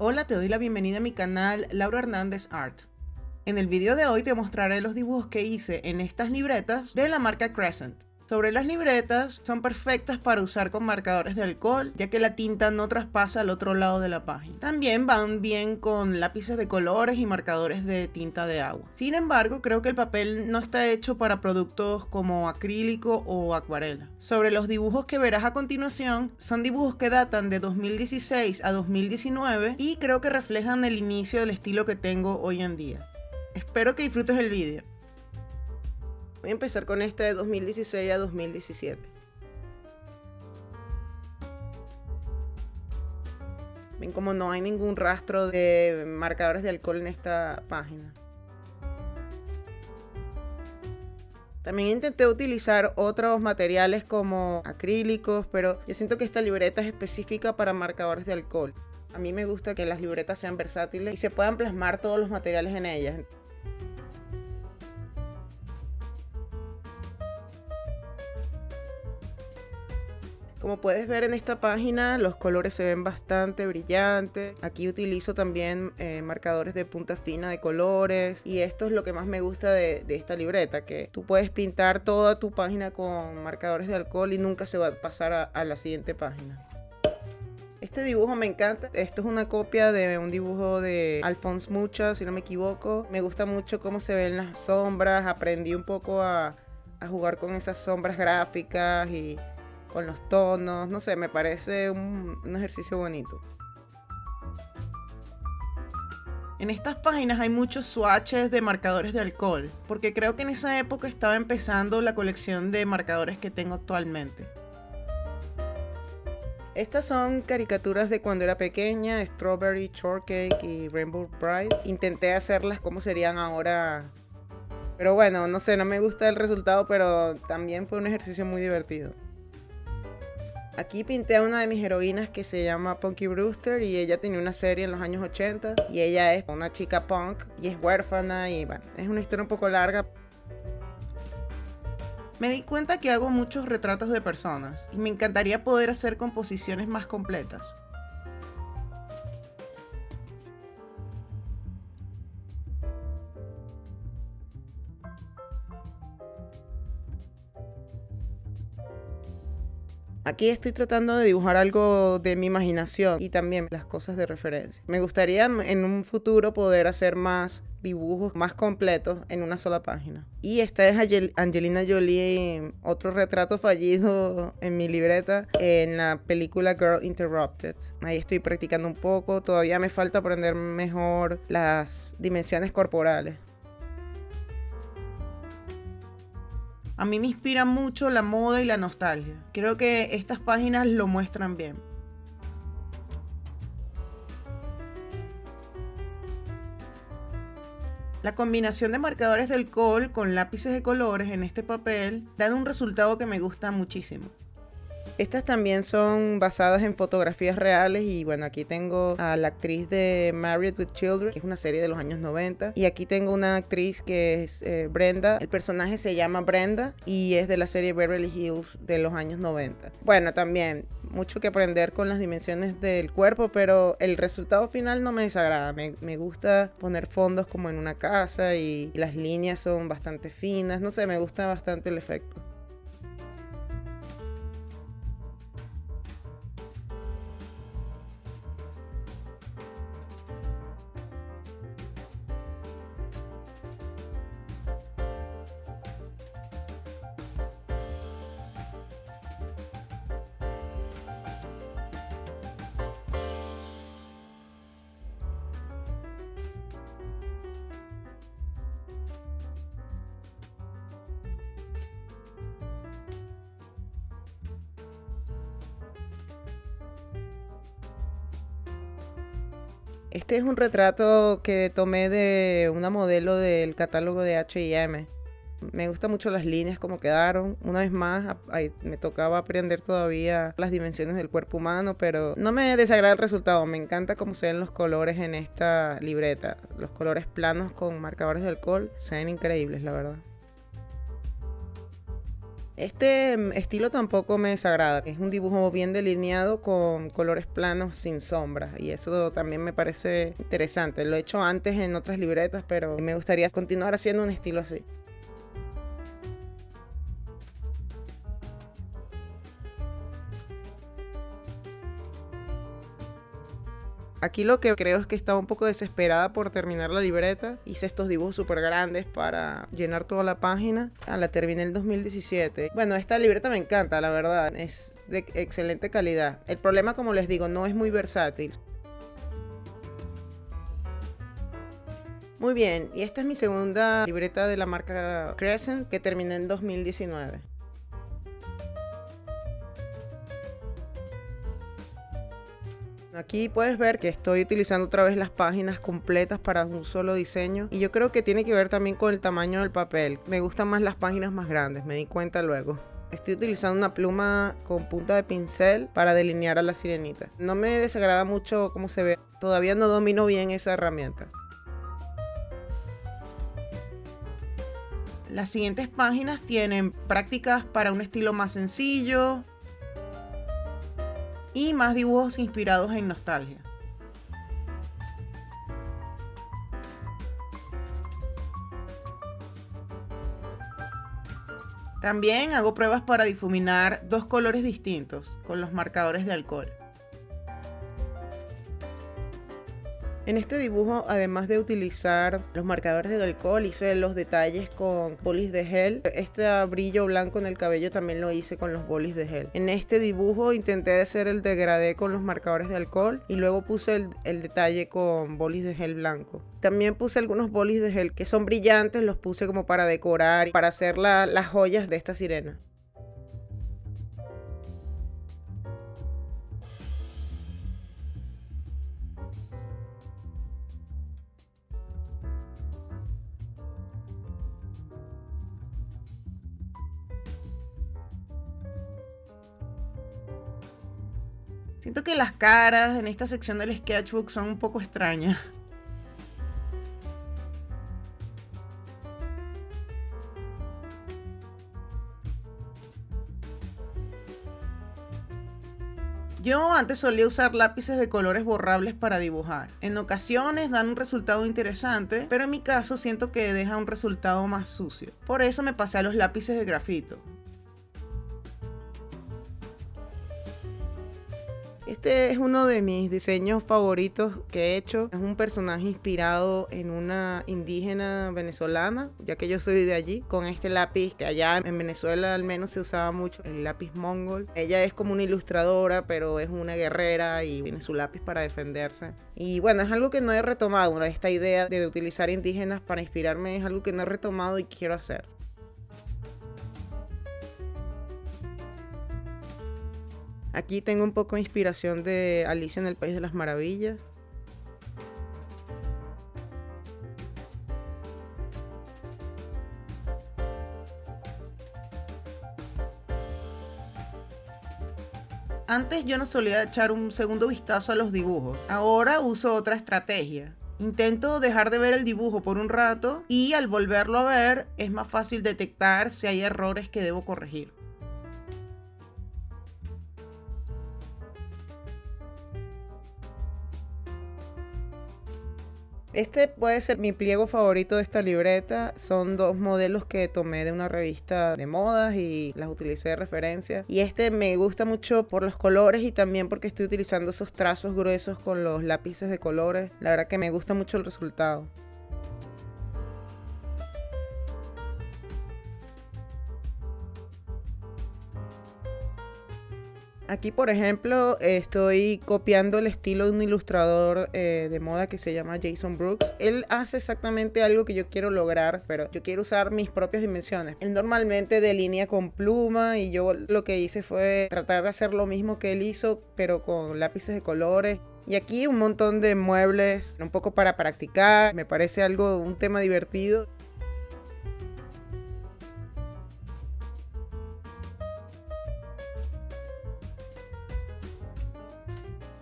Hola, te doy la bienvenida a mi canal Laura Hernández Art. En el video de hoy te mostraré los dibujos que hice en estas libretas de la marca Crescent. Sobre las libretas, son perfectas para usar con marcadores de alcohol, ya que la tinta no traspasa al otro lado de la página. También van bien con lápices de colores y marcadores de tinta de agua. Sin embargo, creo que el papel no está hecho para productos como acrílico o acuarela. Sobre los dibujos que verás a continuación, son dibujos que datan de 2016 a 2019 y creo que reflejan el inicio del estilo que tengo hoy en día. Espero que disfrutes el video. Voy a empezar con este de 2016 a 2017. Ven como no hay ningún rastro de marcadores de alcohol en esta página. También intenté utilizar otros materiales como acrílicos, pero yo siento que esta libreta es específica para marcadores de alcohol. A mí me gusta que las libretas sean versátiles y se puedan plasmar todos los materiales en ellas. Como puedes ver en esta página, los colores se ven bastante brillantes. Aquí utilizo también marcadores de punta fina de colores. Y esto es lo que más me gusta de esta libreta, que tú puedes pintar toda tu página con marcadores de alcohol y nunca se va a pasar a la siguiente página. Este dibujo me encanta. Esto es una copia de un dibujo de Alphonse Mucha, si no me equivoco. Me gusta mucho cómo se ven las sombras. Aprendí un poco a jugar con esas sombras gráficas y con los tonos, no sé, me parece un ejercicio bonito. En estas páginas hay muchos swatches de marcadores de alcohol, porque creo que en esa época estaba empezando la colección de marcadores que tengo actualmente. Estas son caricaturas de cuando era pequeña, Strawberry Shortcake y Rainbow Bride. Intenté hacerlas como serían ahora, pero bueno, no sé, no me gusta el resultado, pero también fue un ejercicio muy divertido. Aquí pinté a una de mis heroínas que se llama Punky Brewster y ella tenía una serie en los años 80 y ella es una chica punk y es huérfana y bueno, es una historia un poco larga. Me di cuenta que hago muchos retratos de personas y me encantaría poder hacer composiciones más completas. Aquí estoy tratando de dibujar algo de mi imaginación y también las cosas de referencia. Me gustaría en un futuro poder hacer más dibujos más completos en una sola página. Y esta es Angelina Jolie, otro retrato fallido en mi libreta en la película Girl Interrupted. Ahí estoy practicando un poco, todavía me falta aprender mejor las dimensiones corporales. A mí me inspira mucho la moda y la nostalgia. Creo que estas páginas lo muestran bien. La combinación de marcadores de alcohol con lápices de colores en este papel dan un resultado que me gusta muchísimo. Estas también son basadas en fotografías reales y bueno, aquí tengo a la actriz de Married with Children, que es una serie de los años 90. Y aquí tengo una actriz que es Brenda. El personaje se llama Brenda y es de la serie Beverly Hills de los años 90. Bueno, también mucho que aprender con las dimensiones del cuerpo, pero el resultado final no me desagrada. Me gusta poner fondos como en una casa y las líneas son bastante finas. No sé, me gusta bastante el efecto. Este es un retrato que tomé de una modelo del catálogo de H&M. Me gustan mucho las líneas como quedaron. Una vez más, me tocaba aprender todavía las dimensiones del cuerpo humano, pero no me desagrada el resultado. Me encanta cómo se ven los colores en esta libreta. Los colores planos con marcadores de alcohol se ven increíbles, la verdad. Este estilo tampoco me desagrada. Es un dibujo bien delineado con colores planos sin sombras. Y eso también me parece interesante. Lo he hecho antes en otras libretas, pero me gustaría continuar haciendo un estilo así. Aquí lo que creo es que estaba un poco desesperada por terminar la libreta. Hice estos dibujos súper grandes para llenar toda la página. La terminé en el 2017. Bueno, esta libreta me encanta, la verdad. Es de excelente calidad. El problema, como les digo, no es muy versátil. Muy bien, y esta es mi segunda libreta de la marca Crescent que terminé en 2019. Aquí puedes ver que estoy utilizando otra vez las páginas completas para un solo diseño y yo creo que tiene que ver también con el tamaño del papel. Me gustan más las páginas más grandes, me di cuenta luego. Estoy utilizando una pluma con punta de pincel para delinear a la sirenita. No me desagrada mucho cómo se ve, todavía no domino bien esa herramienta. Las siguientes páginas tienen prácticas para un estilo más sencillo y más dibujos inspirados en nostalgia. También hago pruebas para difuminar dos colores distintos con los marcadores de alcohol. En este dibujo, además de utilizar los marcadores de alcohol, hice los detalles con bolis de gel. Este brillo blanco en el cabello también lo hice con los bolis de gel. En este dibujo intenté hacer el degradé con los marcadores de alcohol y luego puse el detalle con bolis de gel blanco. También puse algunos bolis de gel que son brillantes, los puse como para decorar y para hacer las joyas de esta sirena. Siento que las caras en esta sección del sketchbook son un poco extrañas. Yo antes solía usar lápices de colores borrables para dibujar. En ocasiones dan un resultado interesante, pero en mi caso siento que deja un resultado más sucio. Por eso me pasé a los lápices de grafito. Este es uno de mis diseños favoritos que he hecho. Es un personaje inspirado en una indígena venezolana, ya que yo soy de allí, con este lápiz que allá en Venezuela al menos se usaba mucho, el lápiz mongol. Ella es como una ilustradora, pero es una guerrera y tiene su lápiz para defenderse. Y bueno, es algo que no he retomado, esta idea de utilizar indígenas para inspirarme es algo que no he retomado y quiero hacer. Aquí tengo un poco de inspiración de Alicia en el País de las Maravillas. Antes yo no solía echar un segundo vistazo a los dibujos. Ahora uso otra estrategia. Intento dejar de ver el dibujo por un rato y al volverlo a ver es más fácil detectar si hay errores que debo corregir. Este puede ser mi pliego favorito de esta libreta. Son dos modelos que tomé de una revista de modas y las utilicé de referencia. Y este me gusta mucho por los colores y también porque estoy utilizando esos trazos gruesos con los lápices de colores. La verdad que me gusta mucho el resultado. Aquí, por ejemplo, estoy copiando el estilo de un ilustrador de moda que se llama Jason Brooks. Él hace exactamente algo que yo quiero lograr, pero yo quiero usar mis propias dimensiones. Él normalmente delinea con pluma y yo lo que hice fue tratar de hacer lo mismo que él hizo, pero con lápices de colores. Y aquí un montón de muebles, un poco para practicar. Me parece un tema divertido.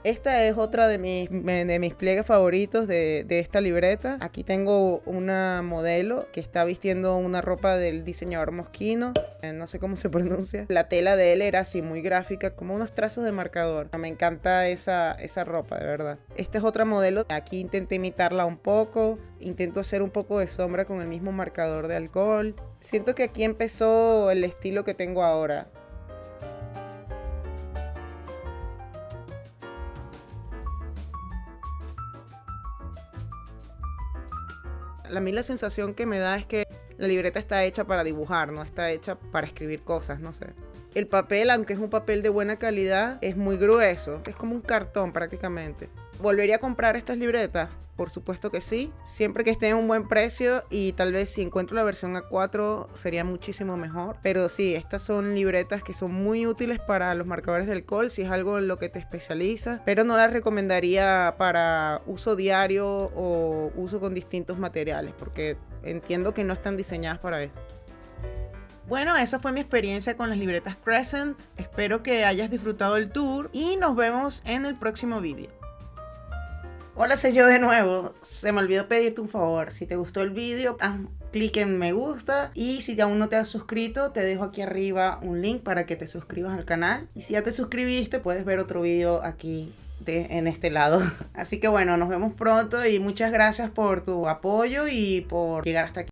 Esta es otra de mis pliegues favoritos de esta libreta. Aquí tengo una modelo que está vistiendo una ropa del diseñador Moschino. No sé cómo se pronuncia. La tela de él era así muy gráfica, como unos trazos de marcador. Me encanta esa ropa, de verdad. Esta es otra modelo. Aquí intenté imitarla un poco. Intento hacer un poco de sombra con el mismo marcador de alcohol. Siento que aquí empezó el estilo que tengo ahora. A mí la sensación que me da es que la libreta está hecha para dibujar, no está hecha para escribir cosas, no sé. El papel, aunque es un papel de buena calidad, es muy grueso. Es como un cartón prácticamente. ¿Volvería a comprar estas libretas? Por supuesto que sí, siempre que estén a un buen precio, y tal vez si encuentro la versión A4 sería muchísimo mejor. Pero sí, estas son libretas que son muy útiles para los marcadores de alcohol si es algo en lo que te especializas, pero no las recomendaría para uso diario o uso con distintos materiales, porque entiendo que no están diseñadas para eso. Bueno, esa fue mi experiencia con las libretas Crescent. Espero que hayas disfrutado el tour y nos vemos en el próximo vídeo. Hola, soy yo de nuevo. Se me olvidó pedirte un favor. Si te gustó el vídeo, haz clic en me gusta. Y si aún no te has suscrito, te dejo aquí arriba un link para que te suscribas al canal. Y si ya te suscribiste, puedes ver otro vídeo aquí en este lado. Así que bueno, nos vemos pronto y muchas gracias por tu apoyo y por llegar hasta aquí.